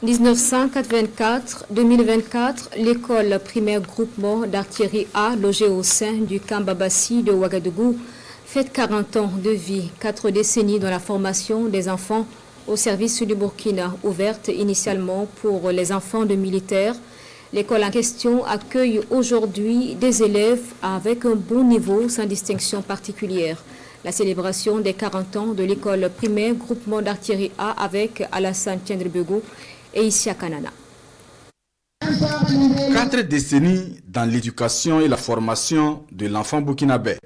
1984-2024, l'école primaire groupement d'artillerie A, logée au sein du camp Babassi de Ouagadougou, fête 40 ans de vie, 4 décennies dans la formation des enfants au service du Burkina, ouverte initialement pour les enfants de militaires. L'école en question accueille aujourd'hui des élèves avec un bon niveau sans distinction particulière. La célébration des 40 ans de l'école primaire groupement d'artillerie A avec Alassane Tiendrebego et Isia Kanana. 4 décennies dans l'éducation et la formation de l'enfant burkinabé.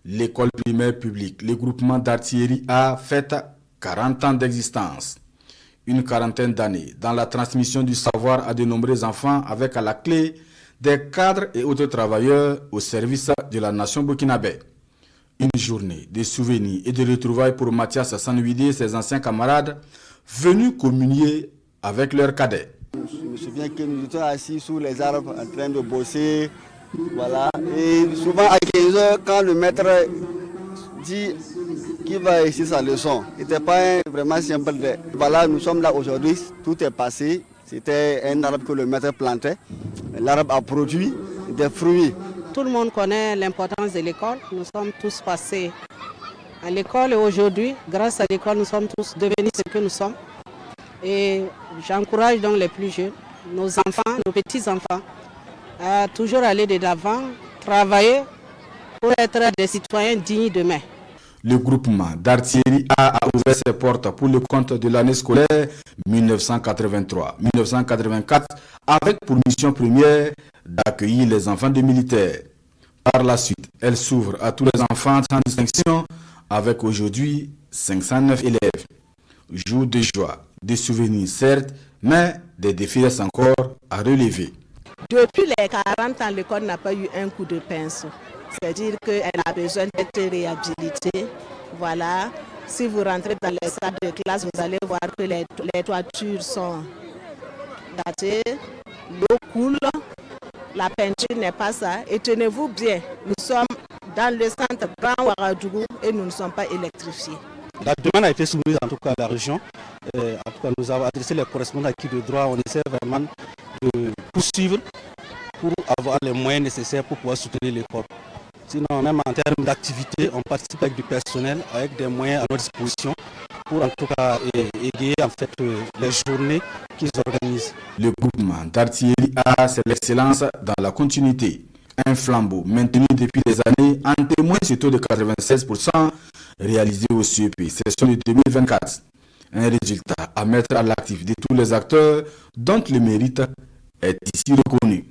L'école primaire publique, le groupement d'artillerie A fête 40 ans d'existence. Une quarantaine d'années dans la transmission du savoir à de nombreux enfants avec à la clé des cadres et autres travailleurs au service de la nation burkinabé. Une journée de souvenirs et de retrouvailles pour Mathias Sanouidi et ses anciens camarades venus communier avec leurs cadets. Je me souviens que nous étions assis sous les arbres en train de bosser. Voilà. Et souvent à 15 h, quand le maître dit qu'il va réussir sa leçon, ce n'était pas vraiment simple. Voilà, nous sommes là aujourd'hui, tout est passé. C'était un arbre que le maître plantait. L'arbre a produit des fruits. Tout le monde connaît l'importance de l'école. Nous sommes tous passés à l'école et aujourd'hui, grâce à l'école, nous sommes tous devenus ce que nous sommes. Et j'encourage donc les plus jeunes, nos enfants, nos petits-enfants, à toujours aller de l'avant, travailler pour être des citoyens dignes demain. Le groupement d'artillerie A ouvert ses portes pour le compte de l'année scolaire 1983-1984 avec pour mission première d'accueillir les enfants des militaires. Par la suite, elle s'ouvre à tous les enfants sans distinction avec aujourd'hui 509 élèves. Jour de joie, des souvenirs certes, mais des défis restent encore à relever. Depuis les 40 ans, l'école n'a pas eu un coup de pinceau. C'est-à-dire qu'elle a besoin d'être réhabilitée. Voilà. Si vous rentrez dans les salles de classe, vous allez voir que les toitures sont datées, l'eau coule, la peinture n'est pas ça. Et tenez-vous bien, nous sommes dans le centre Grand Ouagadougou et nous ne sommes pas électrifiés. La demande a été soumise en tout cas à la région. En tout cas, nous avons adressé les correspondants acquis de droit. On essaie vraiment de poursuivre pour avoir les moyens nécessaires pour pouvoir soutenir l'école. Sinon, même en termes d'activité, on participe avec du personnel, avec des moyens à notre disposition pour en tout cas égayer en fait les journées qu'ils organisent. Le groupement d'artillerie A, c'est l'excellence dans la continuité. Un flambeau maintenu depuis des années en témoigne ce taux de 96% réalisé au CEP, session de 2024. Un résultat à mettre à l'actif de tous les acteurs dont le mérite est ici reconnu.